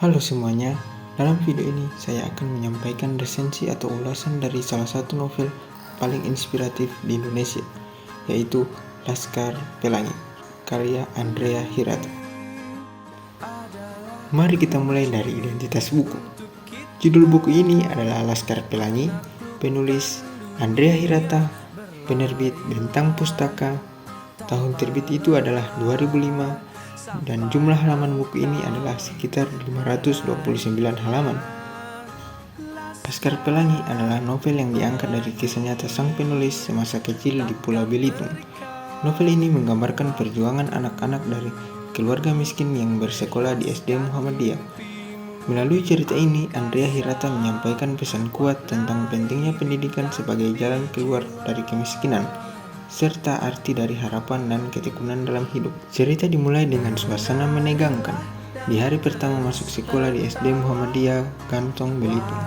Halo semuanya, dalam video ini saya akan menyampaikan resensi atau ulasan dari salah satu novel paling inspiratif di Indonesia, yaitu Laskar Pelangi, karya Andrea Hirata. Mari kita mulai dari identitas buku. Judul buku ini adalah Laskar Pelangi, penulis Andrea Hirata, penerbit Bentang Pustaka. Tahun terbit itu adalah 2005. Dan jumlah halaman buku ini adalah sekitar 529 halaman. Laskar Pelangi adalah novel yang diangkat dari kisah nyata sang penulis semasa kecil di Pulau Belitung. Novel ini menggambarkan perjuangan anak-anak dari keluarga miskin yang bersekolah di SD Muhammadiyah. Melalui cerita ini, Andrea Hirata menyampaikan pesan kuat tentang pentingnya pendidikan sebagai jalan keluar dari kemiskinan, serta arti dari harapan dan ketekunan dalam hidup. Cerita dimulai dengan suasana menegangkan. Di hari pertama masuk sekolah di SD Muhammadiyah Gantong Belitung.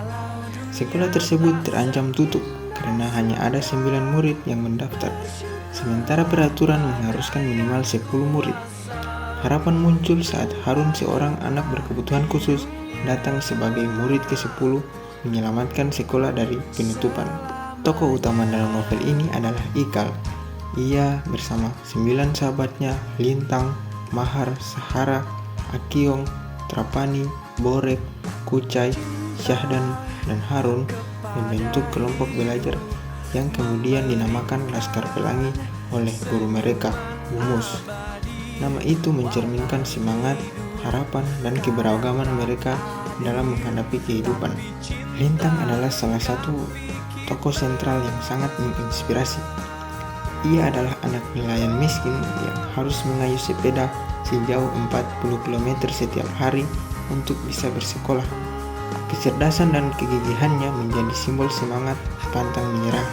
Sekolah tersebut terancam tutup karena hanya ada 9 murid yang mendaftar, sementara peraturan mengharuskan minimal 10 murid. Harapan muncul saat Harun, seorang anak berkebutuhan khusus, datang sebagai murid ke-10 menyelamatkan sekolah dari penutupan. Tokoh utama dalam novel ini adalah Ikal. Ia bersama 9 sahabatnya, Lintang, Mahar, Sahara, Akiong, Trapani, Borek, Kucai, Syahdan, dan Harun membentuk kelompok belajar yang kemudian dinamakan Laskar Pelangi oleh guru mereka, Bumus. Nama itu mencerminkan semangat, harapan, dan keberagaman mereka dalam menghadapi kehidupan. Lintang adalah salah satu tokoh sentral yang sangat menginspirasi. Ia adalah anak nelayan miskin yang harus mengayuh sepeda sejauh 40 km setiap hari untuk bisa bersekolah. Kecerdasan dan kegigihannya menjadi simbol semangat pantang menyerah.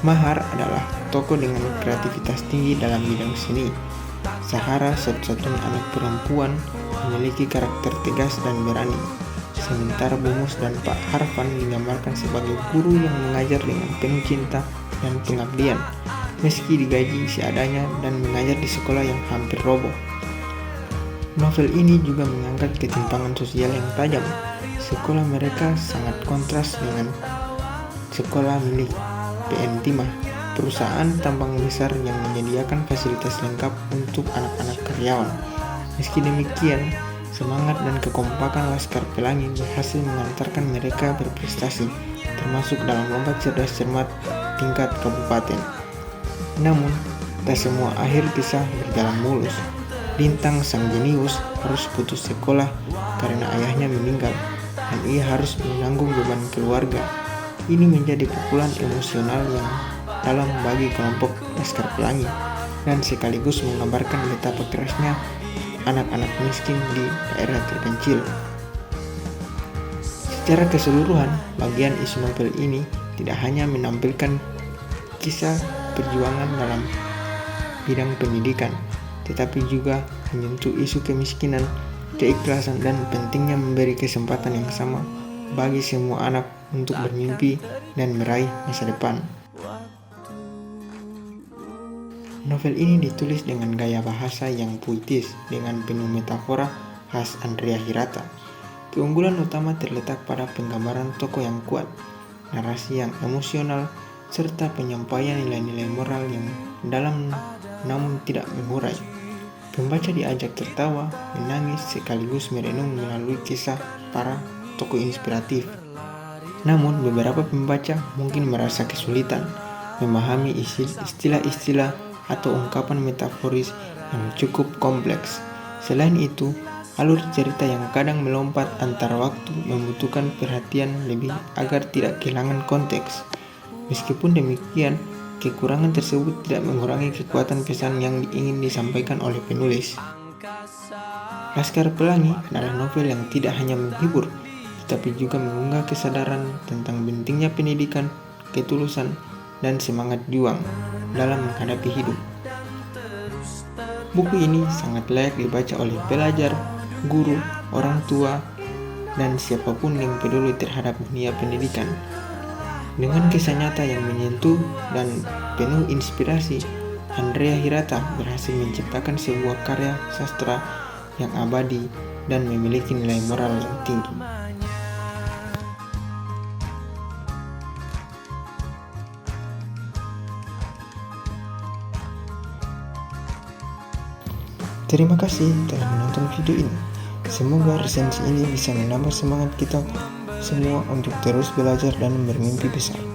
Mahar adalah tokoh dengan kreativitas tinggi dalam bidang seni. Sahara, satu-satunya anak perempuan, memiliki karakter tegas dan berani. Sementara Bumus dan Pak Harfan digambarkan sebagai guru yang mengajar dengan penuh cinta dan pengabdian, meski digaji seadanya dan mengajar di sekolah yang hampir roboh. Novel ini juga mengangkat ketimpangan sosial yang tajam. Sekolah mereka sangat kontras dengan sekolah milik PM Timah, perusahaan tambang besar yang menyediakan fasilitas lengkap untuk anak-anak karyawan. Meski demikian, semangat dan kekompakan Laskar Pelangi berhasil mengantarkan mereka berprestasi, termasuk dalam lomba cerdas cermat tingkat kabupaten. Namun, tak semua akhir kisah berjalan mulus. Lintang, sang jenius, harus putus sekolah karena ayahnya meninggal, dan ia harus menanggung beban keluarga. Ini menjadi pukulan emosional yang dalam bagi kelompok Laskar Pelangi, dan sekaligus menggambarkan betapa kerasnya anak-anak miskin di daerah terpencil. Secara keseluruhan, bagian isi novel ini tidak hanya menampilkan kisah perjuangan dalam bidang pendidikan, tetapi juga menyentuh isu kemiskinan, keikhlasan, dan pentingnya memberi kesempatan yang sama bagi semua anak untuk bermimpi dan meraih masa depan. Novel ini ditulis dengan gaya bahasa yang puitis dengan penuh metafora khas Andrea Hirata. Keunggulan utama terletak pada penggambaran tokoh yang kuat, narasi yang emosional, serta penyampaian nilai-nilai moral yang dalam namun tidak mengurai. Pembaca diajak tertawa, menangis, sekaligus merenung melalui kisah para tokoh inspiratif. Namun beberapa pembaca mungkin merasa kesulitan memahami istilah-istilah atau ungkapan metaforis yang cukup kompleks. Selain itu, alur cerita yang kadang melompat antar waktu membutuhkan perhatian lebih agar tidak kehilangan konteks. Meskipun demikian, kekurangan tersebut tidak mengurangi kekuatan pesan yang ingin disampaikan oleh penulis. Laskar Pelangi adalah novel yang tidak hanya menghibur, tetapi juga mengunggah kesadaran tentang pentingnya pendidikan, ketulusan, dan semangat juang dalam menghadapi hidup. Buku ini sangat layak dibaca oleh pelajar, guru, orang tua, dan siapapun yang peduli terhadap dunia pendidikan. Dengan kisah nyata yang menyentuh dan penuh inspirasi, Andrea Hirata berhasil menciptakan sebuah karya sastra yang abadi dan memiliki nilai moral yang tinggi. Terima kasih telah menonton video ini. Semoga resensi ini bisa menambah semangat kita semua untuk terus belajar dan bermimpi besar.